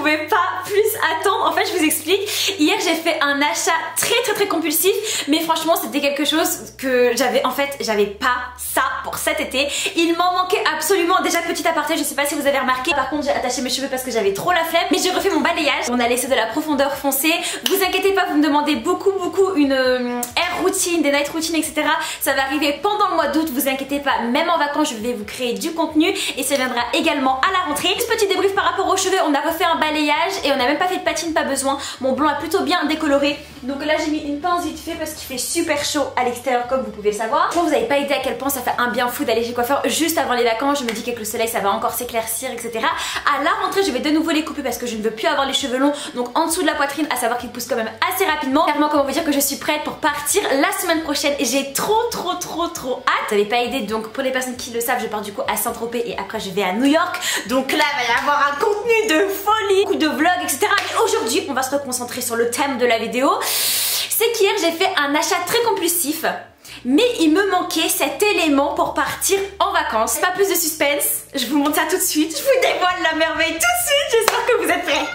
pouvais pas plus attendre. En fait, je vous explique. Hier, j'ai fait un achat très compulsif, mais franchement, c'était quelque chose que j'avais, en fait, j'avais pas ça pour cet été. Il m'en manquait absolument. Déjà, petit aparté, je sais pas si vous avez remarqué. Par contre, j'ai attaché mes cheveux parce que j'avais trop la flemme, mais j'ai refait mon balayage. On a laissé de la profondeur foncée. Vous inquiétez pas, vous me demandez beaucoup une air routine, des night routines, etc. Ça va arriver pendant le mois d'août. Vous inquiétez pas, même en vacances, je vais vous créer du contenu et ça viendra également à la rentrée. Juste petit débrief par rapport aux cheveux. On a refait un balayage et on n'a même pas fait de patine, pas besoin. Mon blond a plutôt bien décoloré. Donc là, j'ai mis une pince vite fait parce qu'il fait super chaud à l'extérieur, comme vous pouvez le savoir. Bon, vous n'avez pas idée à quel point ça fait un bien fou d'aller chez coiffeur juste avant les vacances. Je me dis qu'avec le soleil, ça va encore s'éclaircir, etc. À la rentrée, je vais de nouveau les couper parce que je ne veux plus avoir les cheveux longs. Donc en dessous de la poitrine, à savoir qu'ils poussent quand même assez rapidement. Clairement, comment vous dire que je suis prête pour partir la semaine prochaine. Et j'ai trop hâte. Vous n'avez pas idée, donc pour les personnes qui le savent, je pars du coup à Saint-Tropez et après je vais à New York. Donc là, il va y avoir un contenu de folie, beaucoup de vlogs, etc. Et aujourd'hui, on va se reconcentrer sur le thème de la vidéo. C'est qu'hier, j'ai fait un achat très compulsif. Mais il me manquait cet élément pour partir en vacances. Pas plus de suspense, je vous montre ça tout de suite. Je vous dévoile la merveille tout de suite. J'espère que vous êtes prêts.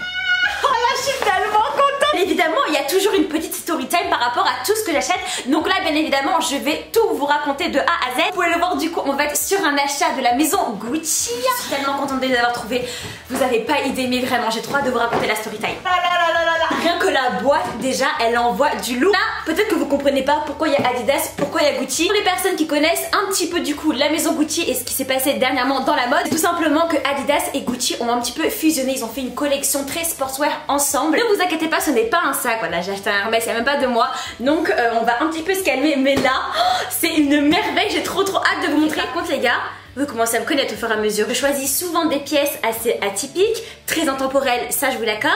Oh là, je suis tellement contente. Évidemment, il y a toujours une petite story time par rapport à tout ce que j'achète. Donc là, bien évidemment, je vais tout vous raconter de A à Z. Vous pouvez le voir, du coup, on va être sur un achat de la maison Gucci. Je suis tellement contente de les avoir trouvés. Vous avez pas idée, mais vraiment, j'ai trop hâte de vous raconter la story time. Rien que la boîte, déjà, elle envoie du lourd. Là, peut-être que vous comprenez pas pourquoi il y a Adidas, pourquoi il y a Gucci. Pour les personnes qui connaissent un petit peu du coup la maison Gucci et ce qui s'est passé dernièrement dans la mode, c'est tout simplement que Adidas et Gucci ont un petit peu fusionné. Ils ont fait une collection très sportswear ensemble. Ne vous inquiétez pas, ce n'est pas un sac. Voilà, j'ai acheté un Hermès il n'y a même pas 2 mois. Donc on va un petit peu se calmer. Mais là, c'est une merveille. J'ai trop hâte de vous montrer. Par contre les gars, vous commencez à me connaître au fur et à mesure. Je choisis souvent des pièces assez atypiques, très intemporelles, ça je vous l'accorde.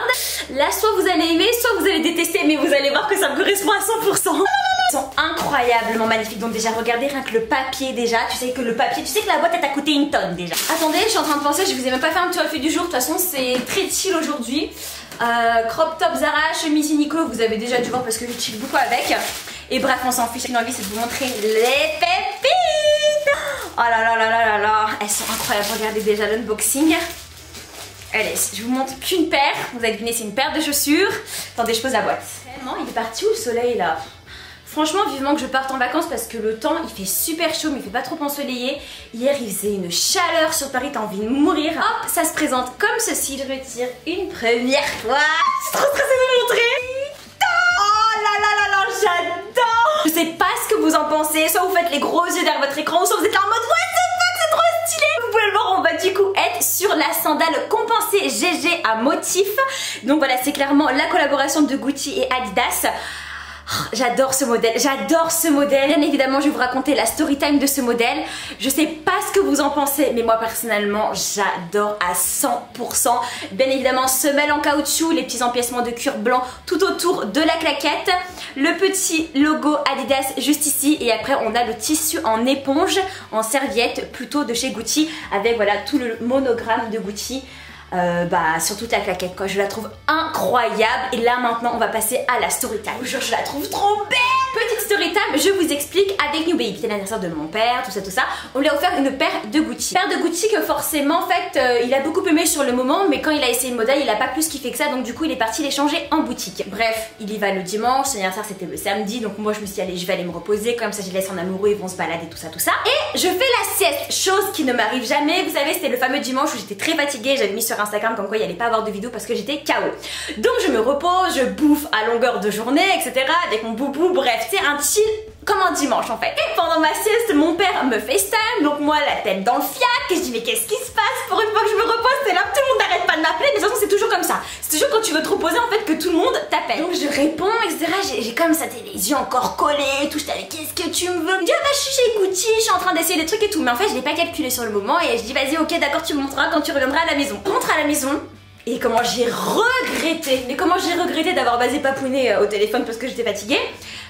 Là, soit vous allez aimer, soit vous allez détester, mais vous allez voir que ça me correspond à 100%. Ils sont incroyablement magnifiques. Donc déjà, regardez rien que le papier déjà. Tu sais que le papier, tu sais que la boîte elle t'a coûté 1 tonne déjà. Attendez, je suis en train de penser, je vous ai même pas fait un petit outfit du jour. De toute façon, c'est très chill aujourd'hui. Crop top Zara, chemise Uniqlo, vous avez déjà dû voir parce que je chill beaucoup avec. Et bref, on s'en fiche. J'ai une envie, c'est de vous montrer les pépites. Oh là là là là là là, elles sont incroyables. Regardez déjà l'unboxing. Allez, je vous montre qu'une paire. Vous avez deviné, c'est une paire de chaussures. Attendez, je pose la boîte. Vraiment, il est parti où le soleil là? Franchement, vivement que je parte en vacances parce que le temps, il fait super chaud mais il fait pas trop ensoleillé. Hier, il faisait une chaleur sur Paris, t'as envie de mourir. Hop, ça se présente comme ceci. Je retire une première fois. Je suis trop stressée de vous montrer. Oh là là là là, j'adore. Je sais pas ce que vous en pensez. Soit vous faites les gros yeux derrière votre écran, soit vous êtes là en mode what the fuck, c'est trop stylé. Vous pouvez le voir, on va du coup être sur la sandale compensée GG à motif. Donc voilà, c'est clairement la collaboration de Gucci et Adidas. J'adore ce modèle, j'adore ce modèle. Bien évidemment, je vais vous raconter la story time de ce modèle. Je sais pas ce que vous en pensez, mais moi personnellement, j'adore à 100%. Bien évidemment, semelle en caoutchouc, les petits empiècements de cuir blanc tout autour de la claquette. Le petit logo Adidas juste ici. Et après, on a le tissu en éponge, en serviette, plutôt de chez Gucci, avec voilà tout le monogramme de Gucci. Sur toute la claquette quoi, je la trouve incroyable. Et là maintenant on va passer à la story time. Je la trouve trop belle. Petite story time, je vous explique. Avec New Baby, c'était l'anniversaire de mon père, tout ça, on lui a offert une paire de Gucci. Paire de Gucci que forcément en fait il a beaucoup aimé sur le moment, mais quand il a essayé le modèle il a pas plus kiffé que ça, donc du coup il est parti les changer en boutique. Bref, il y va le dimanche, son anniversaire c'était le samedi, donc moi je me suis dit allez je vais aller me reposer, comme ça je laisse en amoureux, ils vont se balader, tout ça. Et je fais la sieste, chose qui ne m'arrive jamais. Vous savez, c'était le fameux dimanche où j'étais très fatiguée, j'avais mis sur Instagram comme quoi il allait pas avoir de vidéo parce que j'étais KO. Donc je me repose, je bouffe à longueur de journée, etc. avec mon boubou, bref, c'est un chill comme un dimanche en fait. Et pendant ma sieste, mon père me FaceTime, donc moi la tête dans le fiac, et je dis mais qu'est-ce qui se passe? Pour une fois que je me repose, c'est là, tout le monde n'arrête pas de m'appeler, mais de toute façon c'est toujours comme ça. C'est toujours quand tu veux te reposer en fait que tout le monde t'appelle. Donc je réponds, etc. J'ai comme ça, les yeux encore collés, tout, j'étais avec qu'est-ce que tu me veux? Je dis ah bah je suis chez Gucci, je suis en train d'essayer des trucs et tout, mais en fait je l'ai pas calculé sur le moment et je dis vas-y ok d'accord tu me montreras quand tu reviendras à la maison. Je rentre à la maison. Et comment j'ai regretté d'avoir basé papouné au téléphone parce que j'étais fatiguée.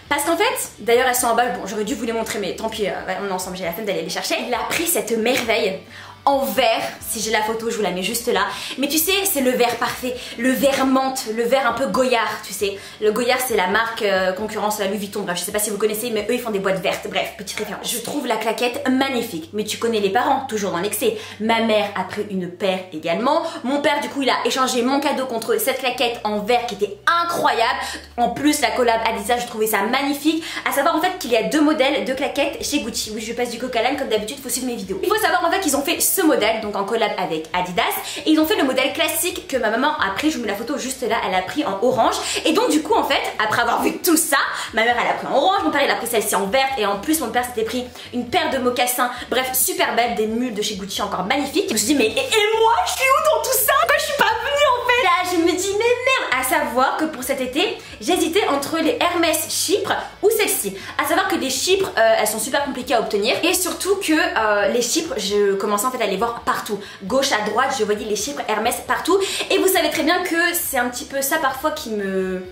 Parce qu'en fait, d'ailleurs elles sont en bas, bon j'aurais dû vous les montrer mais tant pis, on est ensemble, j'ai la flemme d'aller les chercher. Il a pris cette merveille en vert. Si j'ai la photo, je vous la mets juste là. Mais tu sais, c'est le vert parfait, le vert menthe, le vert un peu Goyard, tu sais. Le Goyard, c'est la marque concurrence à Louis Vuitton. Bref, je sais pas si vous connaissez, mais eux, ils font des boîtes vertes. Bref, petite référence. Je trouve la claquette magnifique. Mais tu connais les parents, toujours dans l'excès. Ma mère a pris une paire également. Mon père, du coup, il a échangé mon cadeau contre cette claquette en vert qui était incroyable. En plus, la collab Adidas, je trouvais ça magnifique. À savoir en fait qu'il y a 2 modèles de claquettes chez Gucci. Oui, je passe du coq à l'âne comme d'habitude, faut suivre mes vidéos. Il faut savoir en fait qu'ils ont fait ce modèle, donc en collab avec Adidas, et ils ont fait le modèle classique que ma maman a pris. Je vous mets la photo juste là, elle a pris en orange. Et donc du coup en fait, après avoir vu tout ça, ma mère elle a pris en orange, mon père il a pris celle-ci en verte, et en plus mon père s'était pris une paire de mocassins, bref super belle, des mules de chez Gucci encore magnifiques. Je me suis dit mais et moi je suis où dans tout ça? Pourquoi je suis pas venue en fait? Là je me dis mais merde. À savoir que pour cet été, j'hésitais entre les Hermès Chypre ou celle-ci. À savoir que les Chypres, elles sont super compliquées à obtenir, et surtout que les Chypres, je commençais en fait à les voir partout, gauche à droite, je voyais les Chypres Hermès partout, et vous savez très bien que c'est un petit peu ça parfois qui me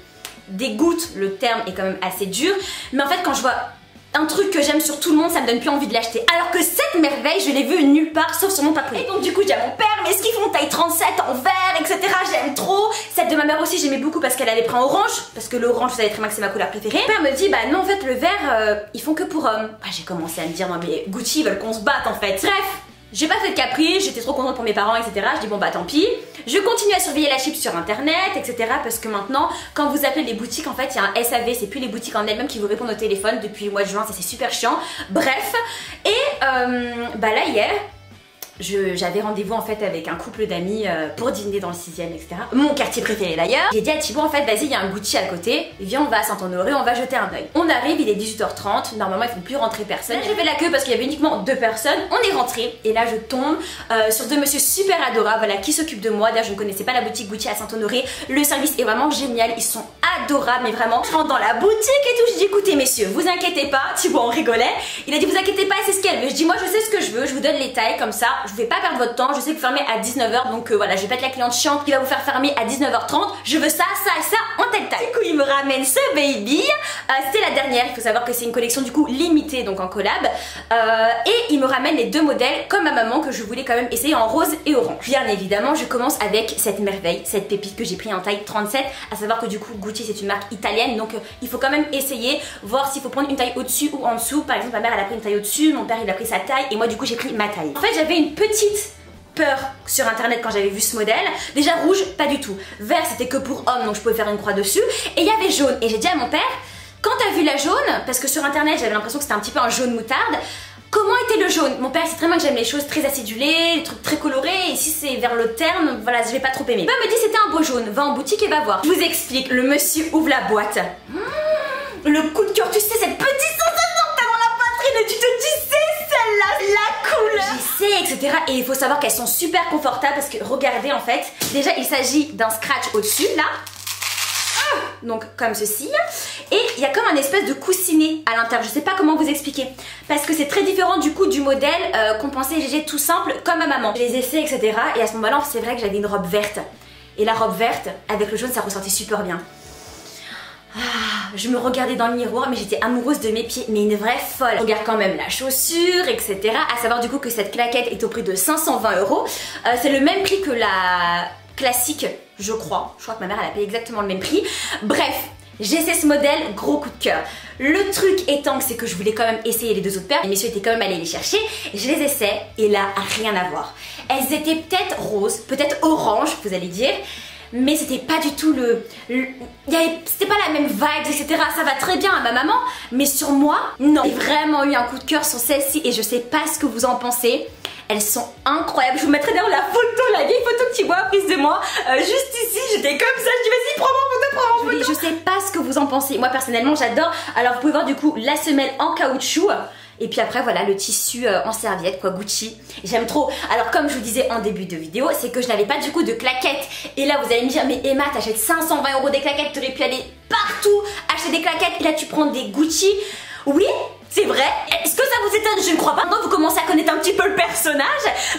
dégoûte, le terme est quand même assez dur, mais en fait quand je vois un truc que j'aime sur tout le monde, ça me donne plus envie de l'acheter. Alors que cette merveille, je l'ai vue nulle part sauf sur mon papounet. Et donc du coup, j'ai à mon père, mais est-ce qu'ils font taille 37 en vert, etc. J'aime trop. Celle de ma mère aussi, j'aimais beaucoup parce qu'elle avait pris en orange, parce que l'orange, vous savez très bien que c'est ma couleur préférée. Mon père me dit, bah non, en fait, le vert, ils font que pour hommes. Bah, j'ai commencé à me dire, non mais Gucci, ils veulent qu'on se batte en fait. Bref. J'ai pas fait de caprice, j'étais trop contente pour mes parents, etc. Je dis bon bah tant pis. Je continue à surveiller la chip sur internet, etc. Parce que maintenant, quand vous appelez les boutiques, en fait, il y a un SAV, c'est plus les boutiques en elles-mêmes qui vous répondent au téléphone depuis le mois de juin, ça c'est super chiant. Bref, et bah là hier, j'avais rendez-vous en fait avec un couple d'amis pour dîner dans le 6ème, etc. Mon quartier préféré d'ailleurs. J'ai dit à Thibaut en fait vas-y, il y a un Gucci à côté, viens on va à Saint-Honoré, on va jeter un œil. On arrive, il est 18h30, normalement ils font plus rentrer personne. J'ai fait la queue parce qu'il y avait uniquement 2 personnes, on est rentré et là je tombe sur 2 messieurs super adorables, voilà, qui s'occupent de moi. D'ailleurs je ne connaissais pas la boutique Gucci à Saint-Honoré, le service est vraiment génial, ils sont adorables, mais vraiment. Je rentre dans la boutique et tout, je dis écoutez messieurs, vous inquiétez pas, Thibaut on rigolait, il a dit vous inquiétez pas, c'est ce qu'elle veut. Je dis moi je sais ce que je veux, je vous donne les tailles comme ça, je vais pas perdre votre temps, je sais que vous fermez à 19h, donc voilà, je vais pas être la cliente chiante qui va vous faire fermer à 19h30, je veux ça, ça et ça en telle taille. Du coup il me ramène ce baby, c'était la dernière, il faut savoir que c'est une collection du coup limitée, donc en collab, et il me ramène les 2 modèles comme ma maman que je voulais quand même essayer en rose et orange. Bien évidemment je commence avec cette merveille, cette pépite que j'ai pris en taille 37, à savoir que du coup Gucci c'est une marque italienne, donc il faut quand même essayer, voir s'il faut prendre une taille au-dessus ou en dessous. Par exemple ma mère elle a pris une taille au-dessus, mon père il a pris sa taille et moi du coup j'ai pris ma taille. En fait j'avais une petite peur sur internet quand j'avais vu ce modèle. Déjà rouge, pas du tout. Vert c'était que pour hommes, donc je pouvais faire une croix dessus. Et il y avait jaune, et j'ai dit à mon père, quand t'as vu la jaune, parce que sur internet j'avais l'impression que c'était un petit peu un jaune moutarde, comment était le jaune? Mon père sait très bien que j'aime les choses très acidulées, les trucs très colorés, et si c'est vers le terme, voilà, je vais pas trop aimer. Il me dit c'était un beau jaune, va en boutique et va voir. Je vous explique, le monsieur ouvre la boîte. Le coup de cœur, tu sais, cette petite sensation que t'as dans la poitrine, et tu te dis c'est celle-là, la couleur. J'y sais, etc. Et il faut savoir qu'elles sont super confortables parce que regardez en fait, déjà il s'agit d'un scratch au-dessus, là. Donc comme ceci, et il y a comme un espèce de coussinet à l'intérieur, je sais pas comment vous expliquer parce que c'est très différent du coup du modèle qu'on pensait GG tout simple comme ma maman. Je les essais, etc. et à ce moment là c'est vrai que j'avais une robe verte et la robe verte avec le jaune ça ressortait super bien. Je me regardais dans le miroir mais j'étais amoureuse de mes pieds, mais une vraie folle. Je regarde quand même la chaussure, etc. À savoir du coup que cette claquette est au prix de 520 €. C'est le même prix que la classique, je crois que ma mère elle a payé exactement le même prix. Bref, j'essaie ce modèle, gros coup de cœur. Le truc étant que c'est que je voulais quand même essayer les 2 autres paires, les messieurs étaient quand même allés les chercher, je les essaie et là rien à voir. Elles étaient peut-être roses, peut-être orange vous allez dire, mais c'était pas du tout c'était pas la même vibe, etc. Ça va très bien à ma maman, mais sur moi, non. J'ai vraiment eu un coup de cœur sur celle-ci et je sais pas ce que vous en pensez. Elles sont incroyables. Je vous mettrai d'ailleurs la photo, la vieille photo que tu vois prise de moi. Juste ici, j'étais comme ça. Je dis vas-y, prends mon photo, Je sais pas ce que vous en pensez. Moi personnellement, j'adore. Alors vous pouvez voir du coup la semelle en caoutchouc. Et puis après voilà le tissu en serviette quoi, Gucci. J'aime trop. Alors comme je vous disais en début de vidéo, c'est que je n'avais pas du coup de claquettes. Et là vous allez me dire mais Emma t'achètes 520 € des claquettes, t'aurais pu aller partout acheter des claquettes et là tu prends des Gucci. Oui, c'est vrai. Est-ce que ça vous étonne? Je ne crois pas. Maintenant vous commencez à connaître un petit peu le personnage.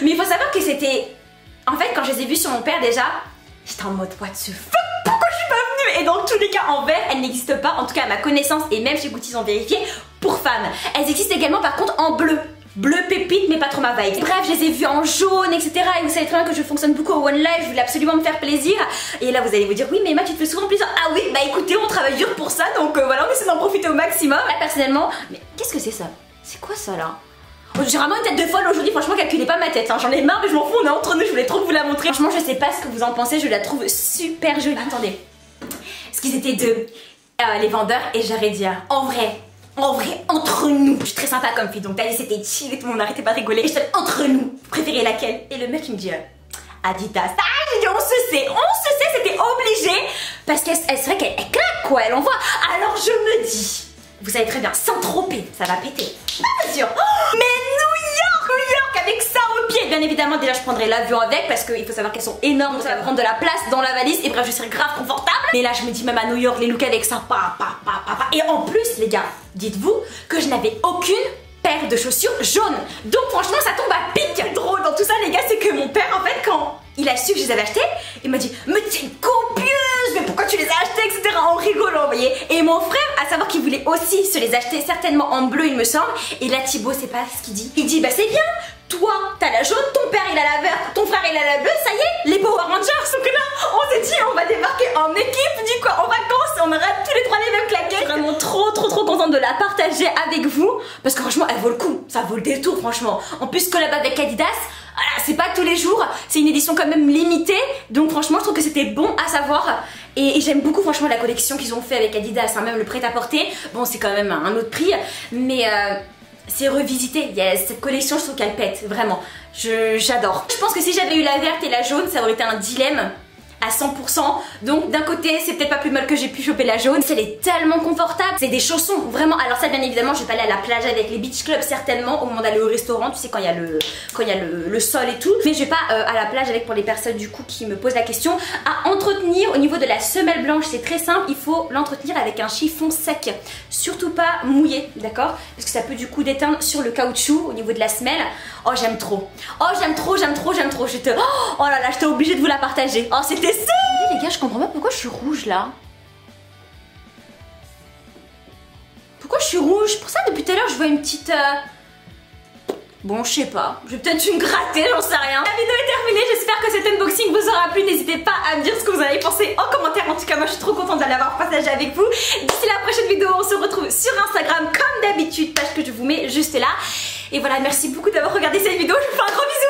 Mais il faut savoir que c'était... En fait quand je les ai vus sur mon père déjà, j'étais en mode what the fuck? Pourquoi je suis pas venue? Et dans tous les cas en vert elles n'existent pas. En tout cas à ma connaissance et même chez Gucci ils ont vérifié pour femmes. Elles existent également par contre en bleu. bleu pépite mais pas trop ma vibe. Bref, je les ai vus en jaune, etc. Et vous savez très bien que je fonctionne beaucoup au One Life, je voulais absolument me faire plaisir. Et là vous allez vous dire, oui mais Emma tu te fais souvent plaisir. Ah oui, bah écoutez, on travaille dur pour ça, donc voilà, on essaie d'en profiter au maximum. Là personnellement, mais qu'est-ce que c'est ça? C'est quoi ça là? J'ai vraiment une tête de folle aujourd'hui, franchement calculez pas ma tête, hein. J'en ai marre mais je m'en fous, on est entre nous, je voulais trop vous la montrer. Franchement je sais pas ce que vous en pensez, je la trouve super jolie. Attendez, parce qu'ils étaient deux, les vendeurs, et j'aurais dit, en vrai, entre nous, je suis très sympa comme fille, donc t'as dit c'était chill et tout le monde n'arrêtait pas de rigoler. Et je dis entre nous, vous préférez laquelle? Et le mec il me dit Adidas. Ah, j'ai dit on se sait, c'était obligé. Parce que c'est vrai qu'elle claque quoi, elle envoie. Alors je me dis, vous savez très bien, Saint-Tropez, ça va péter. Pas sûr. Oh, mais New York avec ça au pied. Bien évidemment, déjà je prendrai l'avion avec parce qu'il faut savoir qu'elles sont énormes, donc ça va prendre de la place dans la valise. Et bref, je serai grave confortable. Mais là, je me dis même à New York, les looks avec ça, Et en plus, les gars, dites-vous que je n'avais aucune paire de chaussures jaunes. Donc franchement, ça tombe à pic. Drôle dans tout ça, les gars, c'est que mon père, en fait, quand il a su que je les avais achetées, il m'a dit mais t'es copieuse, mais pourquoi tu les as achetées, etc. En rigolant, vous voyez. Et mon frère, à savoir qu'il voulait aussi se les acheter, certainement en bleu, il me semble. Et là, Thibaut, c'est pas ce qu'il dit. Il dit bah c'est bien. Toi, t'as la jaune, ton père il a la verte, ton frère il a la bleue, ça y est, les Power Rangers. Donc là, on s'est dit, on va débarquer en équipe, dit quoi, en vacances, et on aura tous les trois les mêmes claquettes. Je suis vraiment trop contente de la partager avec vous, parce que franchement, elle vaut le coup, ça vaut le détour, franchement. En plus, collab avec Adidas, voilà, c'est pas tous les jours, c'est une édition quand même limitée, donc franchement, je trouve que c'était bon à savoir. Et j'aime beaucoup franchement la collection qu'ils ont fait avec Adidas, hein, même le prêt-à-porter. Bon, c'est quand même un autre prix, mais c'est revisité. Cette collection, je trouve qu'elle pète, vraiment. J'adore. Je pense que si j'avais eu la verte et la jaune, ça aurait été un dilemme à 100%. Donc d'un côté, c'est peut-être pas plus mal que j'ai pu choper la jaune. Elle est tellement confortable. C'est des chaussons, vraiment. Alors ça, bien évidemment, je vais pas aller à la plage avec les beach clubs, certainement, au moment d'aller au restaurant. Tu sais, quand il y a le sol et tout. Mais je vais pas à la plage avec, pour les personnes du coup qui me posent la question. À entretenir au niveau de la semelle blanche, c'est très simple. Il faut l'entretenir avec un chiffon sec. Surtout pas mouillé, d'accord? Parce que ça peut du coup déteindre sur le caoutchouc au niveau de la semelle. Oh, j'aime trop. Oh, j'aime trop. Oh là là, j'étais obligée de vous la partager. Oh, c'était ça. Les gars, je comprends pas pourquoi je suis rouge là. Pourquoi je suis rouge? Pour ça, depuis tout à l'heure, je vois une petite... Bon, je sais pas. Je vais peut-être une gratter, j'en sais rien. La vidéo est terminée. J'espère que cet unboxing vous aura plu. N'hésitez pas à me dire ce que vous avez pensé en commentaire. En tout cas, moi, je suis trop contente de l'avoir partagé avec vous. D'ici la prochaine vidéo, on se retrouve sur Instagram comme d'habitude. Page que je vous mets juste là. Et voilà, merci beaucoup d'avoir regardé cette vidéo. Je vous fais un gros bisou.